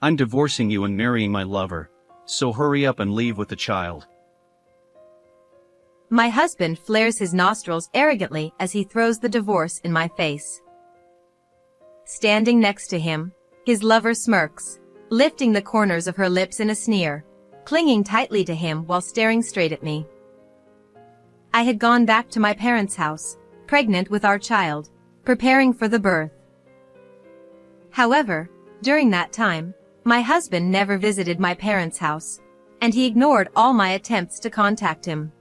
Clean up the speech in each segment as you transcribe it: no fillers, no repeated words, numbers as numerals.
I'm divorcing you and marrying my lover. So hurry up and leave with the child. My husband flares his nostrils arrogantly as he throws the divorce in my face. Standing next to him, his lover smirks, lifting the corners of her lips in a sneer, clinging tightly to him while staring straight at me. I had gone back to my parents' house, pregnant with our child, preparing for the birth. However, during that time, my husband never visited my parents' house, and he ignored all my attempts to contact him.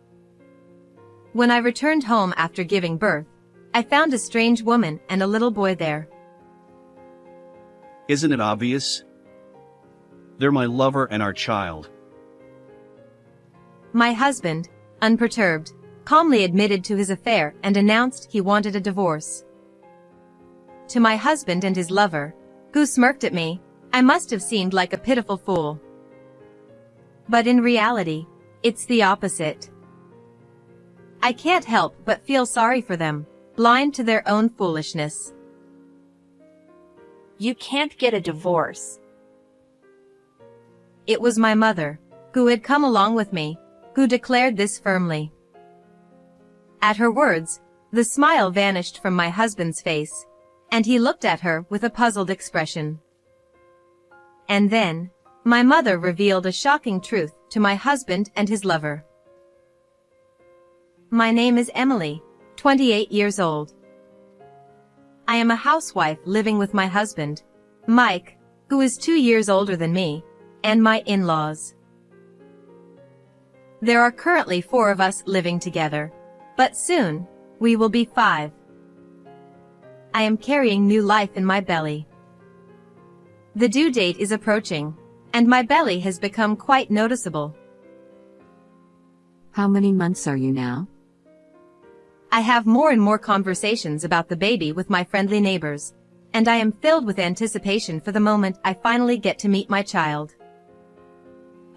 When I returned home after giving birth, I found a strange woman and a little boy there. Isn't it obvious? They're my lover and our child. My husband, unperturbed, calmly admitted to his affair and announced he wanted a divorce. To my husband and his lover, who smirked at me, I must have seemed like a pitiful fool. But in reality, it's the opposite. I can't help but feel sorry for them, blind to their own foolishness. You can't get a divorce. It was my mother, who had come along with me, who declared this firmly. At her words, the smile vanished from my husband's face, and he looked at her with a puzzled expression. And then, my mother revealed a shocking truth to my husband and his lover. My name is Emily, 28 years old. I am a housewife living with my husband, Mike, who is 2 years older than me, and my in-laws. There are currently 4 of us living together, but soon, we will be 5. I am carrying new life in my belly. The due date is approaching, and my belly has become quite noticeable. How many months are you now? I have more and more conversations about the baby with my friendly neighbors, and I am filled with anticipation for the moment I finally get to meet my child.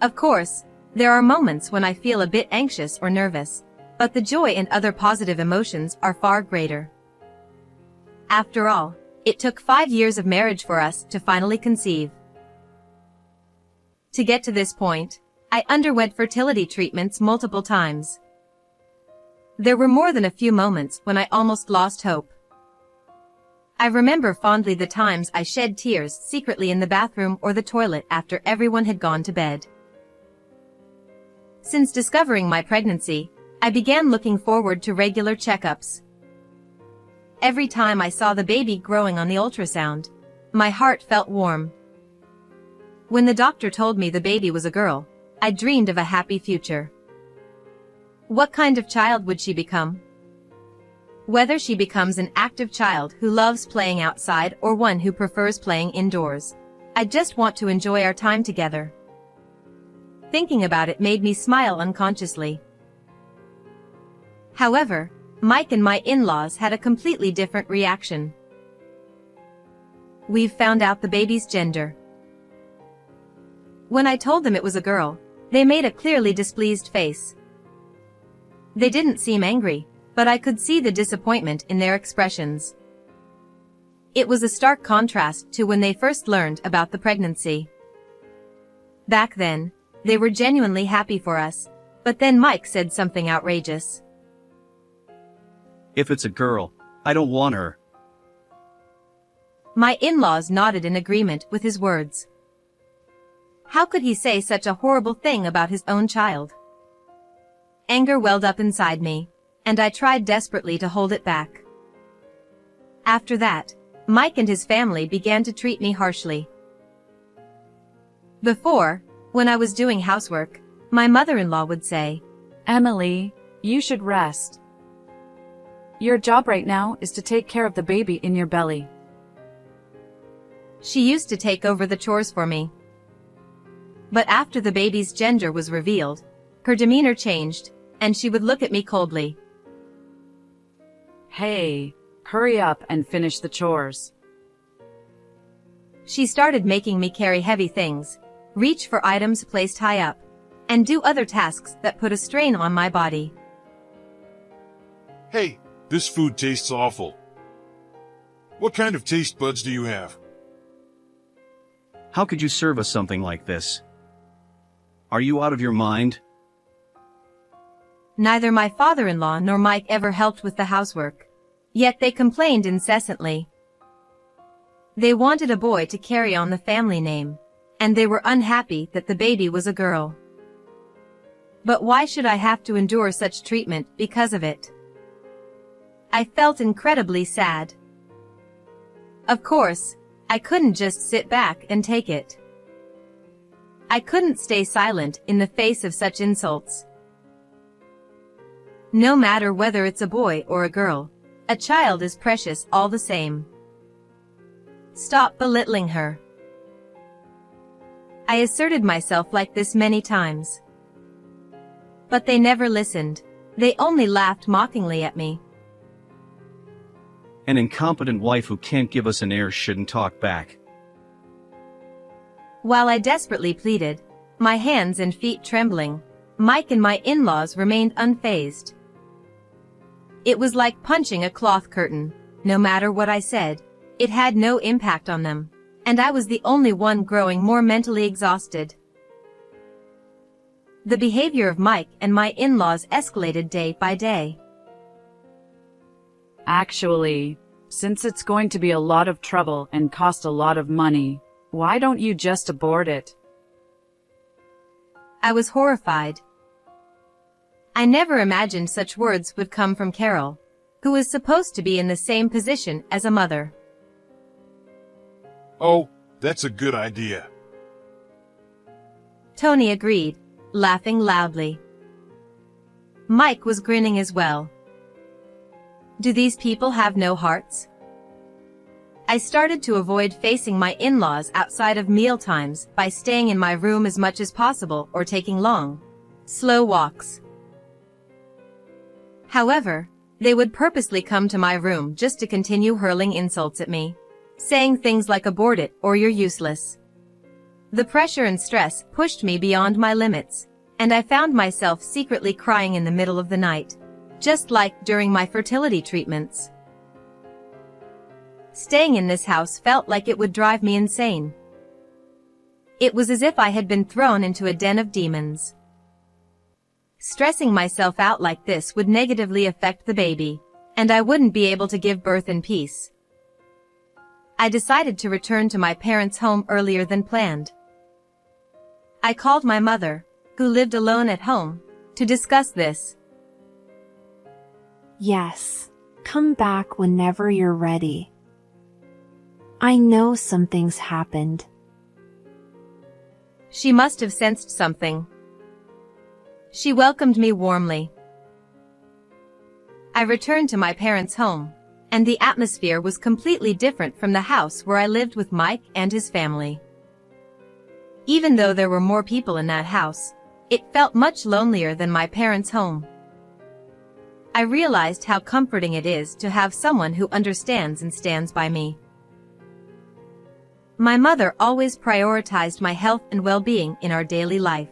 Of course, there are moments when I feel a bit anxious or nervous, but the joy and other positive emotions are far greater. After all, it took 5 years of marriage for us to finally conceive. To get to this point, I underwent fertility treatments multiple times. There were more than a few moments when I almost lost hope. I remember fondly the times I shed tears secretly in the bathroom or the toilet after everyone had gone to bed. Since discovering my pregnancy, I began looking forward to regular checkups. Every time I saw the baby growing on the ultrasound, my heart felt warm. When the doctor told me the baby was a girl, I dreamed of a happy future. What kind of child would she become? Whether she becomes an active child who loves playing outside or one who prefers playing indoors, I just want to enjoy our time together. Thinking about it made me smile unconsciously. However, Mike and my in-laws had a completely different reaction. We've found out the baby's gender. When I told them it was a girl, they made a clearly displeased face. They didn't seem angry, but I could see the disappointment in their expressions. It was a stark contrast to when they first learned about the pregnancy. Back then, they were genuinely happy for us, but then Mike said something outrageous. If it's a girl, I don't want her. My in-laws nodded in agreement with his words. How could he say such a horrible thing about his own child? Anger welled up inside me, and I tried desperately to hold it back. After that, Mike and his family began to treat me harshly. Before, when I was doing housework, my mother-in-law would say, Emily, you should rest. Your job right now is to take care of the baby in your belly. She used to take over the chores for me. But after the baby's gender was revealed, her demeanor changed, and she would look at me coldly. Hey, hurry up and finish the chores. She started making me carry heavy things, reach for items placed high up, and do other tasks that put a strain on my body. Hey, this food tastes awful. What kind of taste buds do you have? How could you serve us something like this? Are you out of your mind? Neither my father-in-law nor Mike ever helped with the housework. Yet they complained incessantly. They wanted a boy to carry on the family name, and they were unhappy that the baby was a girl. But why should I have to endure such treatment because of it? I felt incredibly sad. Of course, I couldn't just sit back and take it. I couldn't stay silent in the face of such insults. No matter whether it's a boy or a girl, a child is precious all the same. Stop belittling her. I asserted myself like this many times. But they never listened. They only laughed mockingly at me. An incompetent wife who can't give us an heir shouldn't talk back. While I desperately pleaded, my hands and feet trembling, Mike and my in-laws remained unfazed. It was like punching a cloth curtain. No matter what I said, it had no impact on them, and I was the only one growing more mentally exhausted. The behavior of Mike and my in-laws escalated day by day. Actually, since it's going to be a lot of trouble and cost a lot of money, why don't you just abort it? I was horrified. I never imagined such words would come from Carol, who was supposed to be in the same position as a mother. Oh, that's a good idea. Tony agreed, laughing loudly. Mike was grinning as well. Do these people have no hearts? I started to avoid facing my in-laws outside of mealtimes by staying in my room as much as possible or taking long, slow walks. However, they would purposely come to my room just to continue hurling insults at me, saying things like abort it or you're useless. The pressure and stress pushed me beyond my limits, and I found myself secretly crying in the middle of the night, just like during my fertility treatments. Staying in this house felt like it would drive me insane. It was as if I had been thrown into a den of demons. Stressing myself out like this would negatively affect the baby, and I wouldn't be able to give birth in peace. I decided to return to my parents' home earlier than planned. I called my mother, who lived alone at home, to discuss this. Yes, come back whenever you're ready. I know something's happened. She must have sensed something. She welcomed me warmly. I returned to my parents' home, and the atmosphere was completely different from the house where I lived with Mike and his family. Even though there were more people in that house, it felt much lonelier than my parents' home. I realized how comforting it is to have someone who understands and stands by me. My mother always prioritized my health and well-being in our daily life.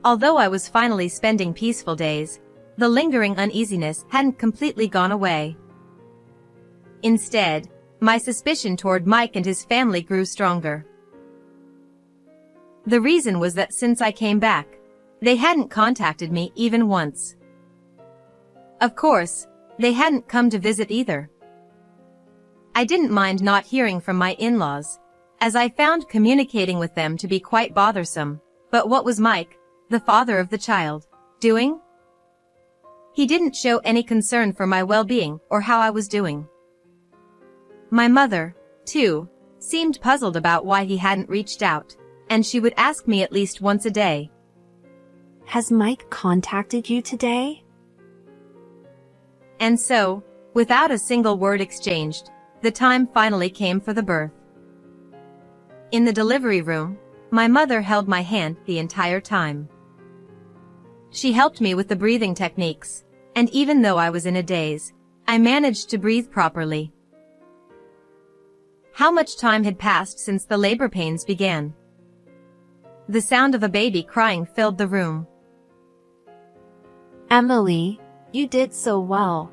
Although I was finally spending peaceful days, the lingering uneasiness hadn't completely gone away. Instead, my suspicion toward Mike and his family grew stronger. The reason was that since I came back, they hadn't contacted me even once. Of course, they hadn't come to visit either. I didn't mind not hearing from my in-laws, as I found communicating with them to be quite bothersome, but what was Mike, the father of the child, doing? He didn't show any concern for my well-being or how I was doing. My mother, too, seemed puzzled about why he hadn't reached out, and she would ask me at least once a day. Has Mike contacted you today? And so, without a single word exchanged, the time finally came for the birth. In the delivery room, my mother held my hand the entire time. She helped me with the breathing techniques, and even though I was in a daze, I managed to breathe properly. How much time had passed since the labor pains began? The sound of a baby crying filled the room. Emily, you did so well.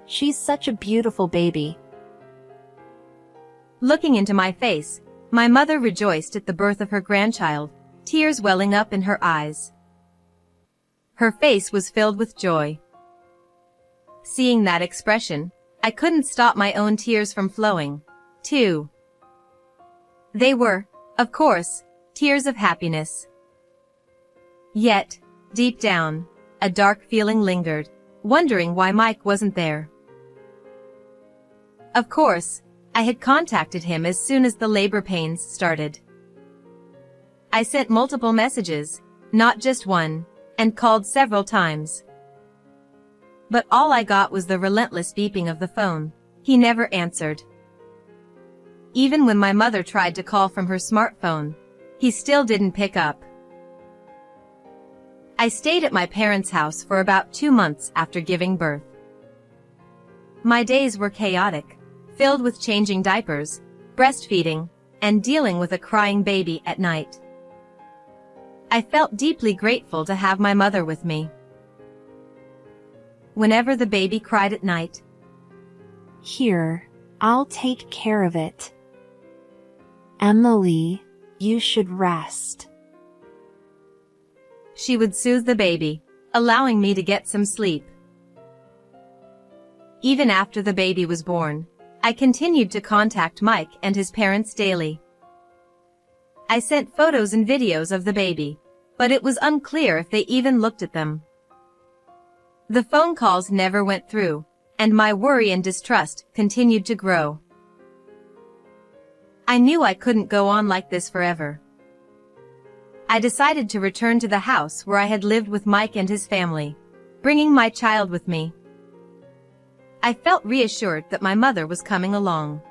She's such a beautiful baby. Looking into my face, my mother rejoiced at the birth of her grandchild, tears welling up in her eyes. Her face was filled with joy. Seeing that expression, I couldn't stop my own tears from flowing, too. They were, of course, tears of happiness. Yet, deep down, a dark feeling lingered, wondering why Mike wasn't there. Of course, I had contacted him as soon as the labor pains started. I sent multiple messages, not just one, and called several times. But all I got was the relentless beeping of the phone. He never answered. Even when my mother tried to call from her smartphone, he still didn't pick up. I stayed at my parents' house for about 2 months after giving birth. My days were chaotic, filled with changing diapers, breastfeeding, and dealing with a crying baby at night. I felt deeply grateful to have my mother with me. Whenever the baby cried at night, "Here, I'll take care of it. Emily, you should rest." she would soothe the baby, allowing me to get some sleep. Even after the baby was born, I continued to contact Mike and his parents daily. I sent photos and videos of the baby, but it was unclear if they even looked at them. The phone calls never went through, and my worry and distrust continued to grow. I knew I couldn't go on like this forever. I decided to return to the house where I had lived with Mike and his family, bringing my child with me. I felt reassured that my mother was coming along.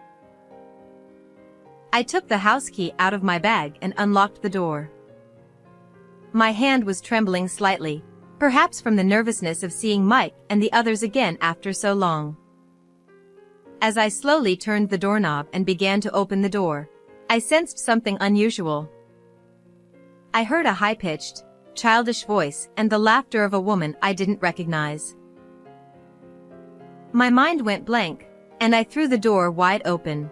I took the house key out of my bag and unlocked the door. My hand was trembling slightly, perhaps from the nervousness of seeing Mike and the others again after so long. As I slowly turned the doorknob and began to open the door, I sensed something unusual. I heard a high-pitched, childish voice and the laughter of a woman I didn't recognize. My mind went blank, and I threw the door wide open.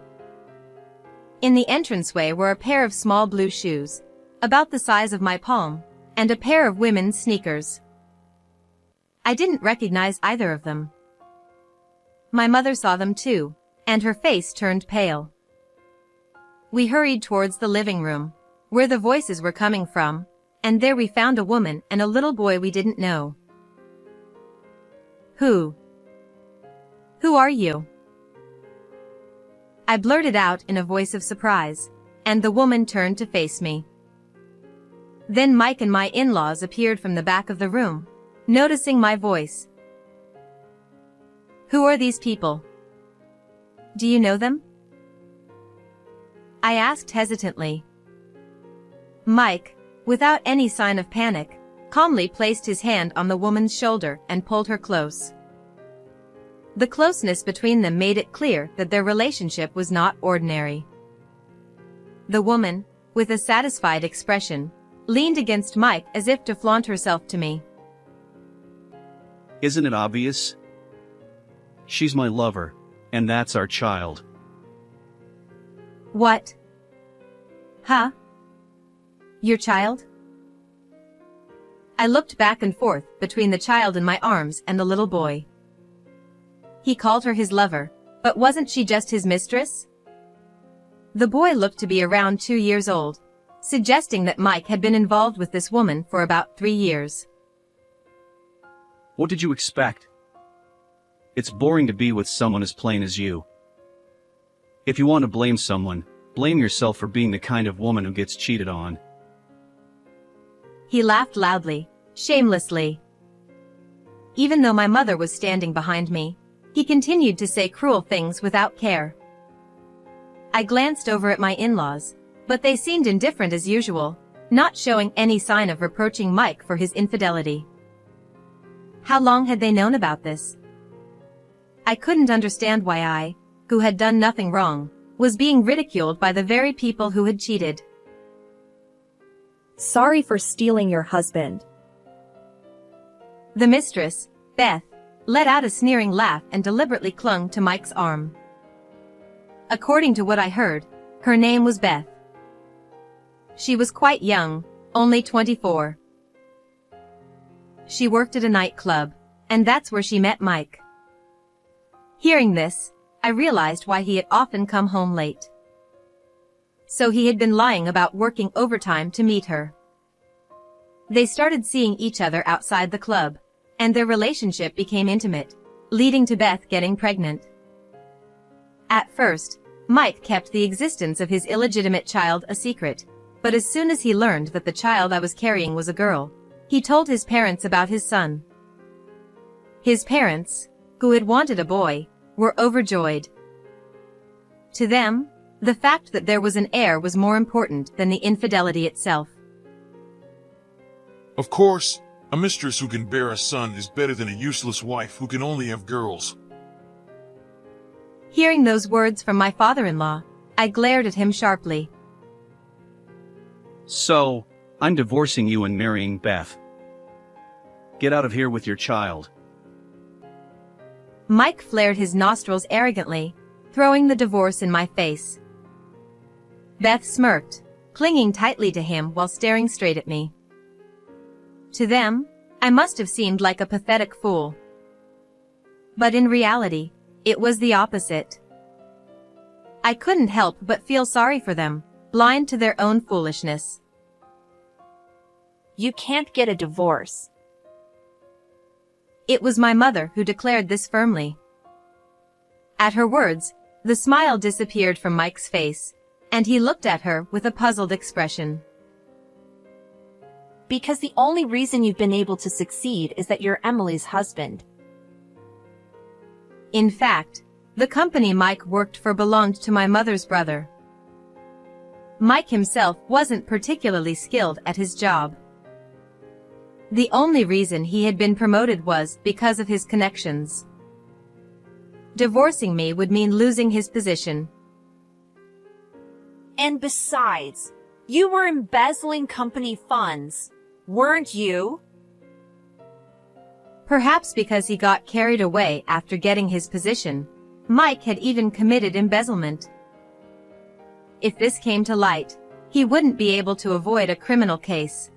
In the entranceway were a pair of small blue shoes, about the size of my palm, and a pair of women's sneakers. I didn't recognize either of them. My mother saw them too, and her face turned pale. We hurried towards the living room, where the voices were coming from, and there we found a woman and a little boy we didn't know. Who are you?" I blurted out in a voice of surprise, and the woman turned to face me. Then Mike and my in-laws appeared from the back of the room, noticing my voice. "Who are these people? Do you know them?" I asked hesitantly. Mike, without any sign of panic, calmly placed his hand on the woman's shoulder and pulled her close. The closeness between them made it clear that their relationship was not ordinary. The woman, with a satisfied expression, leaned against Mike as if to flaunt herself to me. Isn't it obvious? She's my lover, and that's our child. What? Huh? Your child? I looked back and forth between the child in my arms and the little boy. He called her his lover, but wasn't she just his mistress? The boy looked to be around 2 years old, suggesting that Mike had been involved with this woman for about 3 years. What did you expect? It's boring to be with someone as plain as you. If you want to blame someone, blame yourself for being the kind of woman who gets cheated on. He laughed loudly, shamelessly. Even though my mother was standing behind me, he continued to say cruel things without care. I glanced over at my in-laws, but they seemed indifferent as usual, not showing any sign of reproaching Mike for his infidelity. How long had they known about this? I couldn't understand why I, who had done nothing wrong, was being ridiculed by the very people who had cheated. Sorry for stealing your husband. The mistress, Beth, let out a sneering laugh and deliberately clung to Mike's arm. According to what I heard, her name was Beth. She was quite young, only 24. She worked at a nightclub, and that's where she met Mike. Hearing this, I realized why he had often come home late. So he had been lying about working overtime to meet her. They started seeing each other outside the club, and their relationship became intimate, leading to Beth getting pregnant. At first, Mike kept the existence of his illegitimate child a secret, but as soon as he learned that the child I was carrying was a girl, he told his parents about his son. His parents, who had wanted a boy, were overjoyed. To them, the fact that there was an heir was more important than the infidelity itself. Of course, a mistress who can bear a son is better than a useless wife who can only have girls. Hearing those words from my father-in-law, I glared at him sharply. So, I'm divorcing you and marrying Beth. Get out of here with your child. Mike flared his nostrils arrogantly, throwing the divorce in my face. Beth smirked, clinging tightly to him while staring straight at me. To them, I must have seemed like a pathetic fool. But in reality, it was the opposite. I couldn't help but feel sorry for them, blind to their own foolishness. You can't get a divorce. It was my mother who declared this firmly. At her words, the smile disappeared from Mike's face, and he looked at her with a puzzled expression. Because the only reason you've been able to succeed is that you're Emily's husband. In fact, the company Mike worked for belonged to my mother's brother. Mike himself wasn't particularly skilled at his job. The only reason he had been promoted was because of his connections. Divorcing me would mean losing his position. And besides, you were embezzling company funds, weren't you? Perhaps because he got carried away after getting his position, Mike had even committed embezzlement. If this came to light, he wouldn't be able to avoid a criminal case.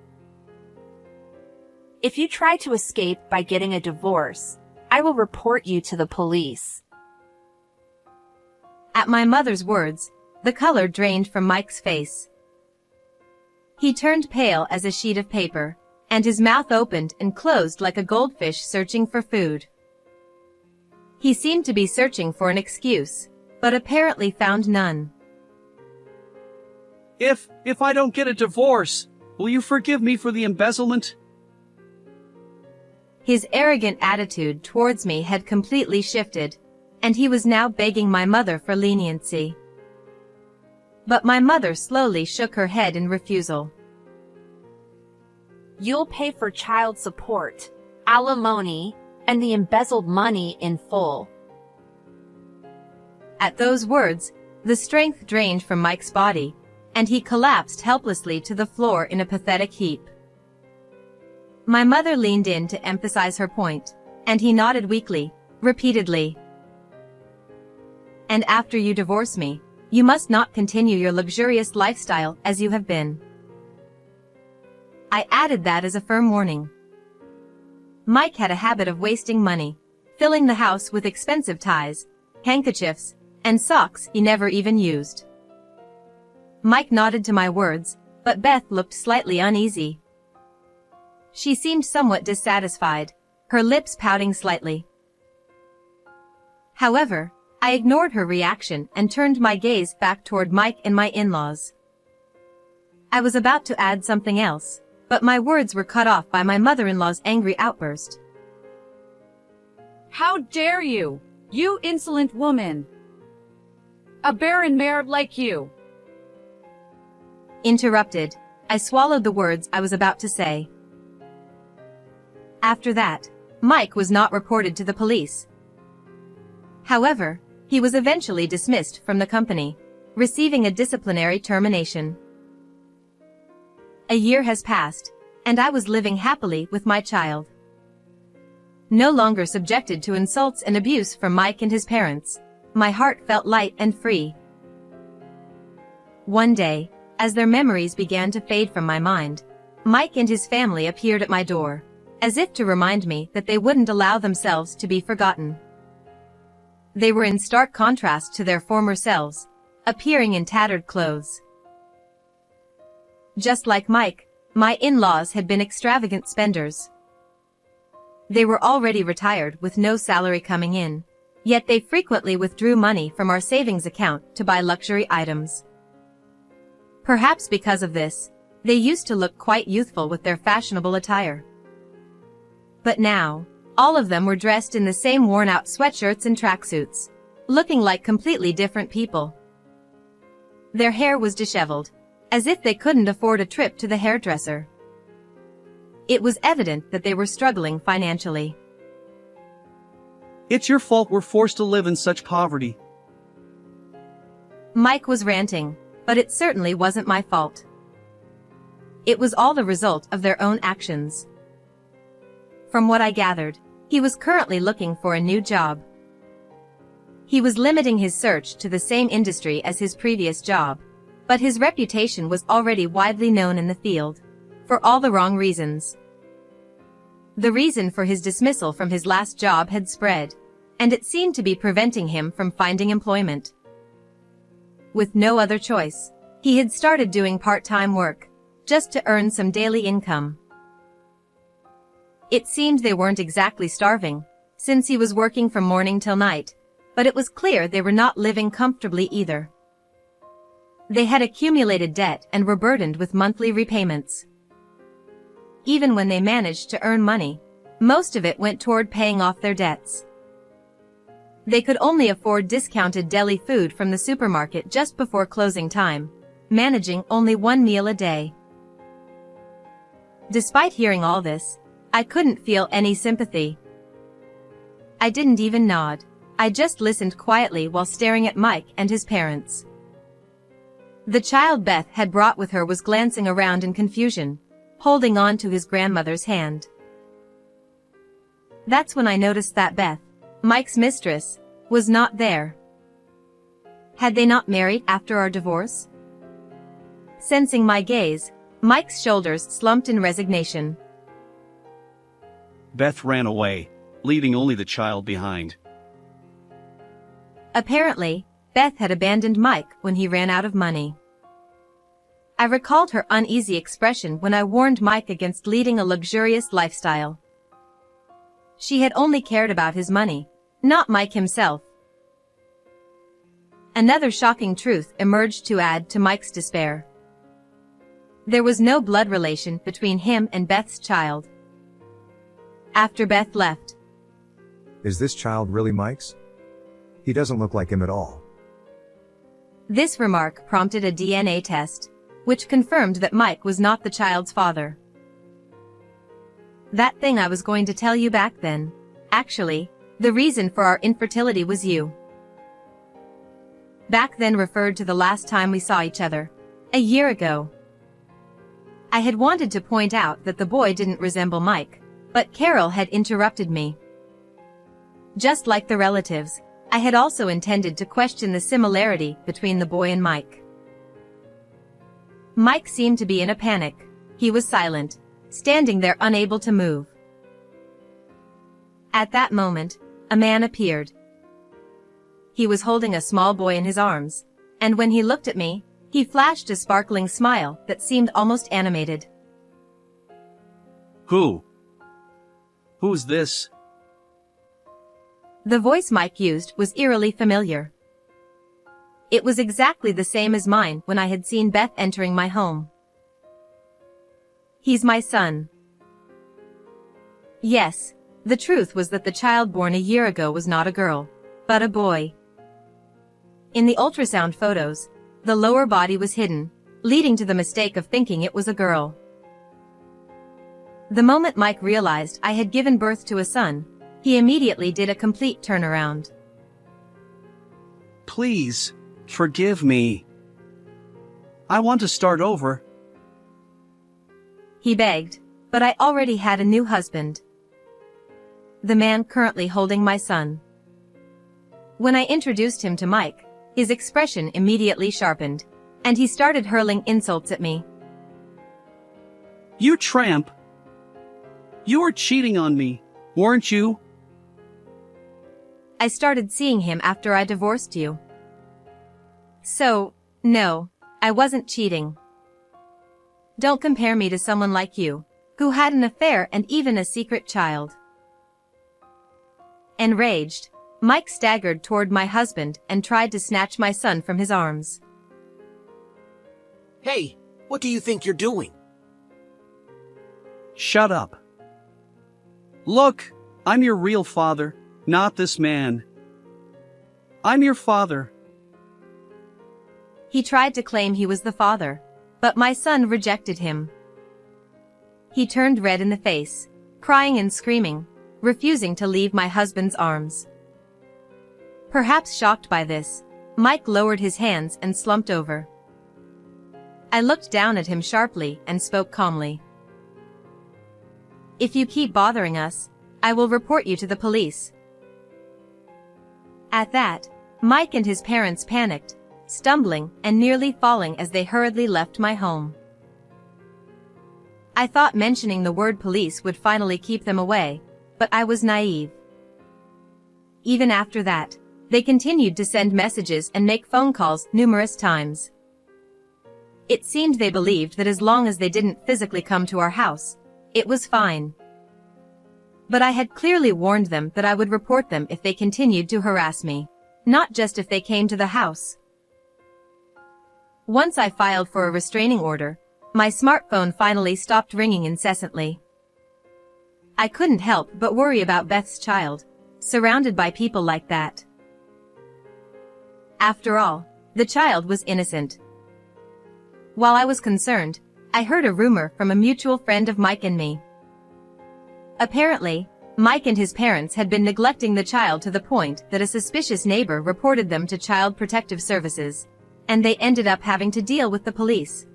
If you try to escape by getting a divorce, I will report you to the police. At my mother's words, the color drained from Mike's face. He turned pale as a sheet of paper, and his mouth opened and closed like a goldfish searching for food. He seemed to be searching for an excuse, but apparently found none. If I don't get a divorce, will you forgive me for the embezzlement? His arrogant attitude towards me had completely shifted, and he was now begging my mother for leniency. But my mother slowly shook her head in refusal. You'll pay for child support, alimony, and the embezzled money in full. At those words, the strength drained from Mike's body, and he collapsed helplessly to the floor in a pathetic heap. My mother leaned in to emphasize her point, and he nodded weakly, repeatedly. And after you divorce me, you must not continue your luxurious lifestyle as you have been. I added that as a firm warning. Mike had a habit of wasting money, filling the house with expensive ties, handkerchiefs, and socks he never even used. Mike nodded to my words, but Beth looked slightly uneasy. She seemed somewhat dissatisfied, her lips pouting slightly. However, I ignored her reaction and turned my gaze back toward Mike and my in-laws. I was about to add something else, but my words were cut off by my mother-in-law's angry outburst. How dare you, you insolent woman! A barren mare like you! Interrupted, I swallowed the words I was about to say. After that, Mike was not reported to the police. However, he was eventually dismissed from the company, receiving a disciplinary termination. A year has passed, and I was living happily with my child. No longer subjected to insults and abuse from Mike and his parents, my heart felt light and free. One day, as their memories began to fade from my mind, Mike and his family appeared at my door, as if to remind me that they wouldn't allow themselves to be forgotten. They were in stark contrast to their former selves, appearing in tattered clothes. Just like Mike, my in-laws had been extravagant spenders. They were already retired with no salary coming in, yet they frequently withdrew money from our savings account to buy luxury items. Perhaps because of this, they used to look quite youthful with their fashionable attire. But now, all of them were dressed in the same worn-out sweatshirts and tracksuits, looking like completely different people. Their hair was disheveled, as if they couldn't afford a trip to the hairdresser. It was evident that they were struggling financially. It's your fault we're forced to live in such poverty. Mike was ranting, but it certainly wasn't my fault. It was all the result of their own actions. From what I gathered, he was currently looking for a new job. He was limiting his search to the same industry as his previous job, but his reputation was already widely known in the field, for all the wrong reasons. The reason for his dismissal from his last job had spread, and it seemed to be preventing him from finding employment. With no other choice, he had started doing part-time work, just to earn some daily income. It seemed they weren't exactly starving, since he was working from morning till night, but it was clear they were not living comfortably either. They had accumulated debt and were burdened with monthly repayments. Even when they managed to earn money, most of it went toward paying off their debts. They could only afford discounted deli food from the supermarket just before closing time, managing only one meal a day. Despite hearing all this, I couldn't feel any sympathy. I didn't even nod. I just listened quietly while staring at Mike and his parents. The child Beth had brought with her was glancing around in confusion, holding on to his grandmother's hand. That's when I noticed that Beth, Mike's mistress, was not there. Had they not married after our divorce? Sensing my gaze, Mike's shoulders slumped in resignation. Beth ran away, leaving only the child behind. Apparently, Beth had abandoned Mike when he ran out of money. I recalled her uneasy expression when I warned Mike against leading a luxurious lifestyle. She had only cared about his money, not Mike himself. Another shocking truth emerged to add to Mike's despair. There was no blood relation between him and Beth's child. After Beth left, Is this child really Mike's? He doesn't look like him at all. this remark prompted a DNA test, which confirmed that Mike was not the child's father. That thing I was going to tell you back then. Actually, the reason for our infertility was you. Back then referred to the last time we saw each other, a year ago. I had wanted to point out that the boy didn't resemble Mike, but Carol had interrupted me. Just like the relatives, I had also intended to question the similarity between the boy and Mike. Mike seemed to be in a panic. He was silent, standing there unable to move. At that moment, a man appeared. He was holding a small boy in his arms, and when he looked at me, he flashed a sparkling smile that seemed almost animated. Who? Who's this? The voice Mike used was eerily familiar. It was exactly the same as mine when I had seen Beth entering my home. He's my son. Yes, the truth was that the child born a year ago was not a girl, but a boy. In the ultrasound photos, the lower body was hidden, leading to the mistake of thinking it was a girl. The moment Mike realized I had given birth to a son, he immediately did a complete turnaround. Please, forgive me. I want to start over. He begged, but I already had a new husband. The man currently holding my son. When I introduced him to Mike, his expression immediately sharpened, and he started hurling insults at me. You tramp! You were cheating on me, weren't you? I started seeing him after I divorced you. So, no, I wasn't cheating. Don't compare me to someone like you, who had an affair and even a secret child. Enraged, Mike staggered toward my husband and tried to snatch my son from his arms. Hey, what do you think you're doing? Shut up. Look, I'm your real father, not this man. I'm your father. He tried to claim he was the father, but my son rejected him. He turned red in the face, crying and screaming, refusing to leave my husband's arms. Perhaps shocked by this, Mike lowered his hands and slumped over. I looked down at him sharply and spoke calmly. If you keep bothering us, I will report you to the police. At that, Mike and his parents panicked, stumbling and nearly falling as they hurriedly left my home. I thought mentioning the word police would finally keep them away, but I was naive. Even after that, they continued to send messages and make phone calls numerous times. It seemed they believed that as long as they didn't physically come to our house, it was fine. But I had clearly warned them that I would report them if they continued to harass me, not just if they came to the house. Once I filed for a restraining order, my smartphone finally stopped ringing incessantly. I couldn't help but worry about Beth's child, surrounded by people like that. After all, the child was innocent. While I was concerned, I heard a rumor from a mutual friend of Mike and me. Apparently, Mike and his parents had been neglecting the child to the point that a suspicious neighbor reported them to Child Protective Services, and they ended up having to deal with the police.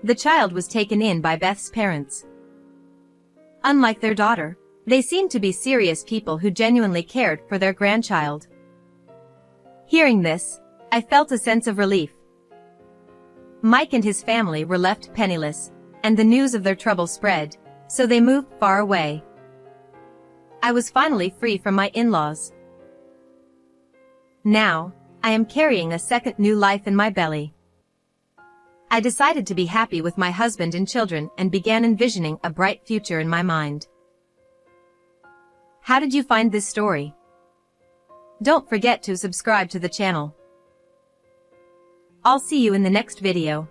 The child was taken in by Beth's parents. Unlike their daughter, they seemed to be serious people who genuinely cared for their grandchild. Hearing this, I felt a sense of relief. Mike and his family were left penniless, and the news of their trouble spread, so they moved far away. I was finally free from my in-laws. Now, I am carrying a second new life in my belly. I decided to be happy with my husband and children and began envisioning a bright future in my mind. How did you find this story? Don't forget to subscribe to the channel. I'll see you in the next video.